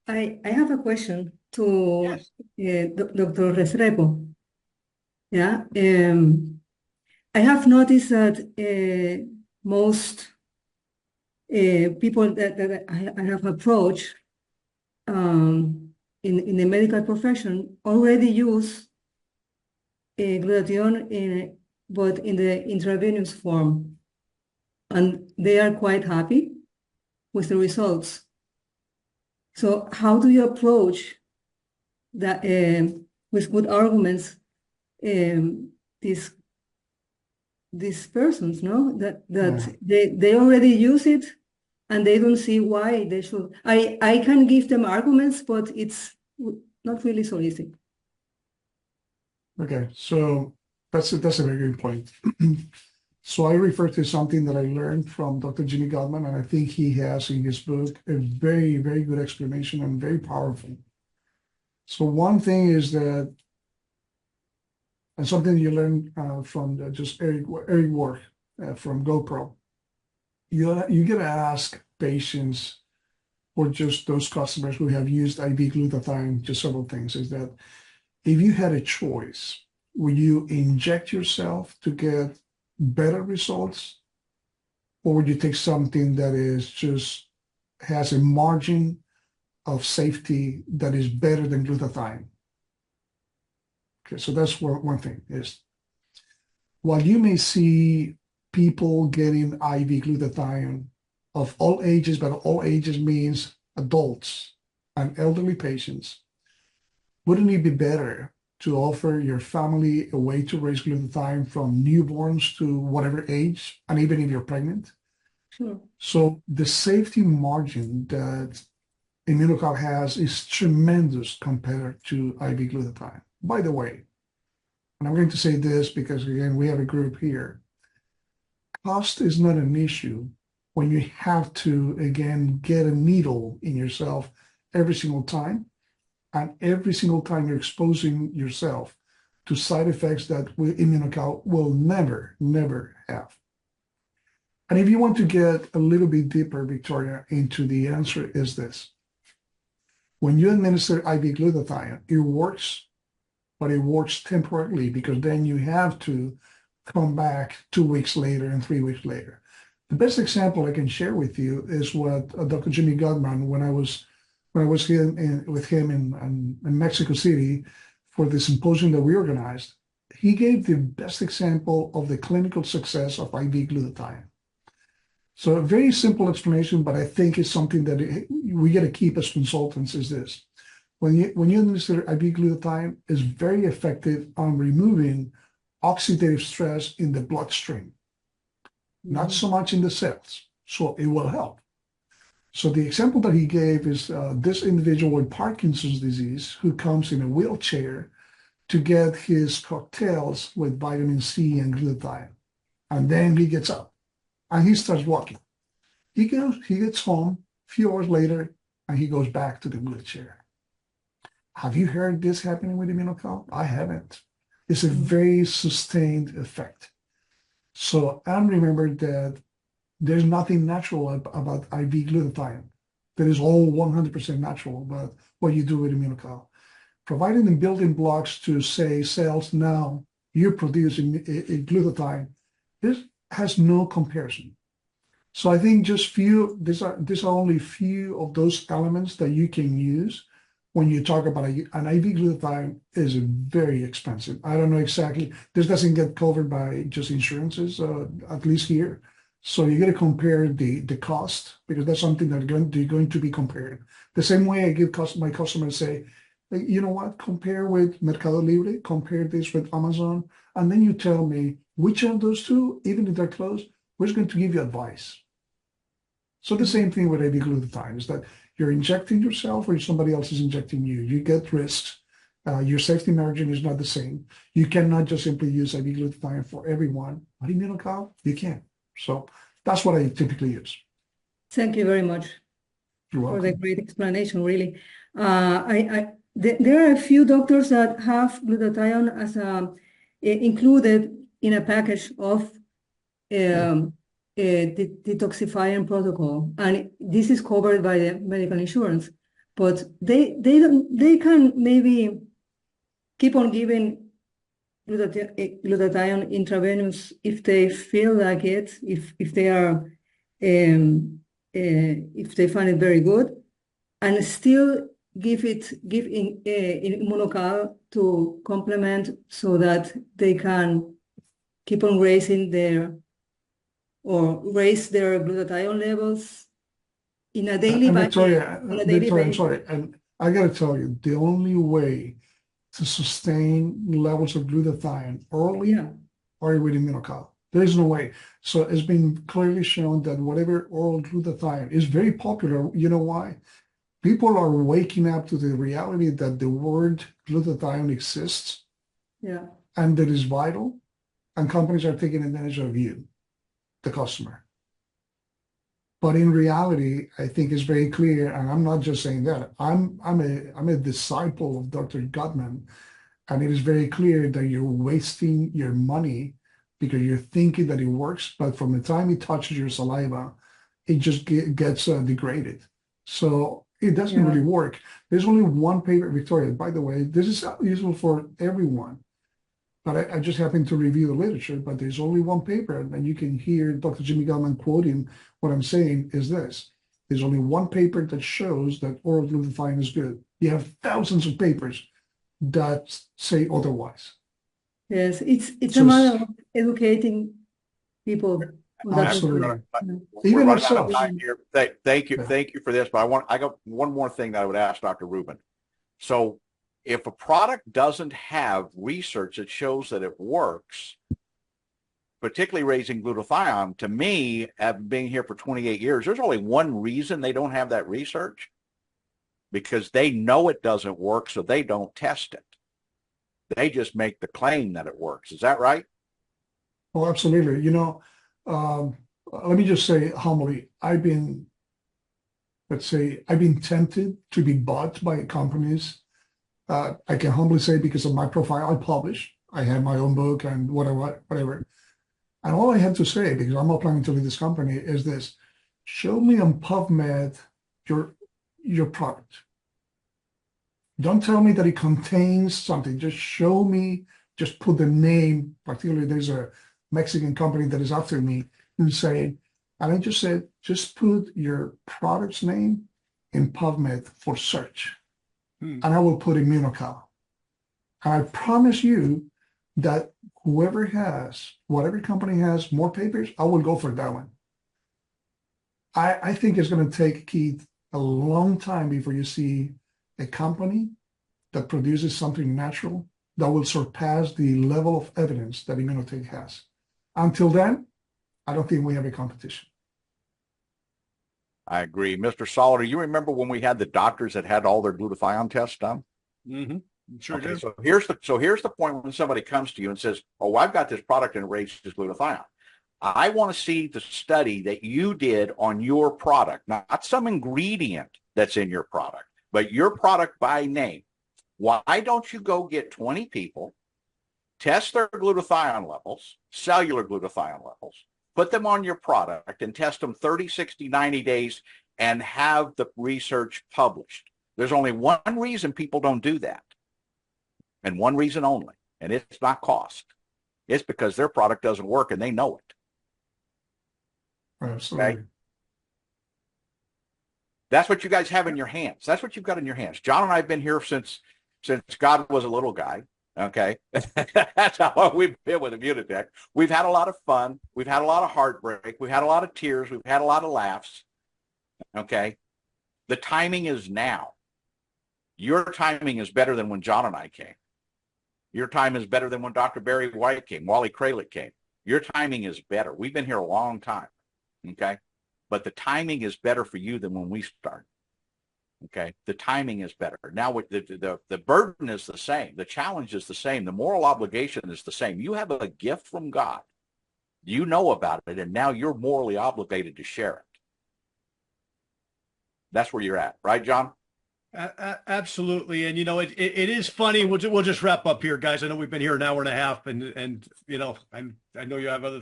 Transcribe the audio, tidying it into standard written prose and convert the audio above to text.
I have a question to Yes. Dr. Restrepo. Yeah, I have noticed that most people that I have approached in the medical profession already use glutathione but in the intravenous form, and they are quite happy with the results. So how do you approach that with good arguments um, these these persons, no? Yeah. They already use it and they don't see why they should. I can give them arguments, but it's not really so easy. Okay. So that's a very good point. So I refer to something that I learned from Dr. Jimmy Gottman, and I think he has in his book a very, very good explanation and very powerful. So one thing is that, and something you learn from just Eric work from GoPro, you gotta ask patients or just those customers who have used IV glutathione, just several things, is that if you had a choice, would you inject yourself to get better results, or would you take something that is just has a margin of safety that is better than glutathione? Okay, so that's one thing is while you may see people getting IV glutathione of all ages, but all ages means adults and elderly patients, wouldn't it be better to offer your family a way to raise glutathione from newborns to whatever age, and even if you're pregnant? Sure. So the safety margin that Immunocal has is tremendous compared to IV glutathione. By the way, and I'm going to say this because, again, we have a group here. Cost is not an issue when you have to, again, get a needle in yourself every single time. And every single time you're exposing yourself to side effects that Immunocal will never, never have. And if you want to get a little bit deeper, Victoria, into the answer is this. When you administer IV glutathione, it works, but it works temporarily because then you have to come back 2 weeks later and 3 weeks later. The best example I can share with you is what Dr. Jimmy Gottman, when I was with him in Mexico City for the symposium that we organized, he gave the best example of the clinical success of IV glutathione. So a very simple explanation, but I think it's something that we got to keep as consultants is this. When you administer IV glutathione, is very effective on removing oxidative stress in the bloodstream, not so much in the cells. So it will help. So the example that he gave is this individual with Parkinson's disease who comes in a wheelchair to get his cocktails with vitamin C and glutathione. And then he gets up and he starts walking. He gets home a few hours later and he goes back to the wheelchair. Have you heard this happening with Immunocal? I haven't. It's a very sustained effect. So and remember that there's nothing natural about IV glutathione. That is all 100% natural about what you do with Immunocal. Providing the building blocks to say cells now you produce a glutathione, this has no comparison. So I think just these are only few of those elements that you can use when you talk about an IV glutathione is very expensive. I don't know exactly. This doesn't get covered by just insurances, at least here. So you got to compare the cost because that's something that they're going to be compared. The same way I give my customers say, hey, you know what, compare with Mercado Libre, compare this with Amazon, and then you tell me which of those two, even if they're close, we're going to give you advice. So the same thing with IV glutathione is that you're injecting yourself or somebody else is injecting you. You get risks. Your safety margin is not the same. You cannot just simply use IV glutathione for everyone. But Immunocal, you can. So that's what I typically use. Thank you very much You're for the welcome. great explanation, really. There are a few doctors that have glutathione as included in a package of Yeah. detoxifying protocol, and this is covered by the medical insurance. but they can maybe keep on giving glutathione intravenous if they feel like it, if they are if they find it very good, and still give in Immunocal to complement so that they can keep on raise their glutathione levels in a daily And basis, Victoria, on a daily Victoria, I'm basis. sorry, and I got to tell you, the only way to sustain levels of glutathione orally Yeah, are with Immunocal. There is no way. So it's been clearly shown that whatever oral glutathione is very popular. You know why? People are waking up to the reality that the word glutathione exists yeah, and that is vital, and companies are taking advantage of you, the customer. But in reality, I think it's very clear, and I'm not just saying that. I'm a disciple of Dr. Gottman, and it is very clear that you're wasting your money because you're thinking that it works, but from the time it touches your saliva, it just gets degraded. So it doesn't yeah. really work. There's only one paper, Victoria, by the way, this is useful for everyone. But I just happened to review the literature, but there's only one paper, and you can hear Dr. Jimmy Gellman quoting what I'm saying is this. There's only one paper that shows that oral glutathione is good. You have thousands of papers that say otherwise. Yes, it's a So it's matter of educating people on that absolutely, topic. Yeah. We're even running out of ourselves. time here. Thank you. Yeah. Thank you for this. But I got one more thing that I would ask Dr. Ruben. So if a product doesn't have research that shows that it works, particularly raising glutathione, to me, after being here for 28 years, there's only one reason they don't have that research, because they know it doesn't work, so they don't test it. They just make the claim that it works. Is that right? Oh, absolutely. Let me just say humbly, let's say, I've been tempted to be bought by companies. I can humbly say because of my profile, I publish. I have my own book and whatever. And all I have to say, because I'm not planning to leave this company, is this: show me on PubMed your product. Don't tell me that it contains something. Just show me, just put the name. Particularly, there's a Mexican company that is after me and saying, and I just said, just put your product's name in PubMed for search. And I will put Immunocal. And I promise you that whatever company has more papers, I will go for that one. I think it's going to take, Keith, a long time before you see a company that produces something natural that will surpass the level of evidence that Immunotech has. Until then, I don't think we have a competition. I agree. Mr. Solider, you remember when we had the doctors that had all their glutathione tests done? Mm-hmm. Sure Okay, do. so here's the point when somebody comes to you and says, "Oh, I've got this product and it raises glutathione." I want to see the study that you did on your product, not some ingredient that's in your product, but your product by name. Why don't you go get 20 people, test their glutathione levels, cellular glutathione levels, put them on your product and test them 30, 60, 90 days and have the research published? There's only one reason people don't do that, and one reason only, and it's not cost. It's because their product doesn't work and they know it. Absolutely. Okay? That's what you guys have in your hands. That's what you've got in your hands. John and I have been here since God was a little guy. Okay. That's how long we've been with Immunotech. We've had a lot of fun. We've had a lot of heartbreak. We've had a lot of tears. We've had a lot of laughs. Okay. The timing is now. Your timing is better than when John and I came. Your time is better than when Dr. Barry White came, Wally Kralik came. Your timing is better. We've been here a long time. Okay. But the timing is better for you than when we started. Okay. The timing is better. Now the burden is the same. The challenge is the same. The moral obligation is the same. You have a gift from God. You know about it, and now you're morally obligated to share it. That's where you're at, right, John? Absolutely. And, it is funny. We'll just wrap up here, guys. I know we've been here an hour and a half, and I know you have other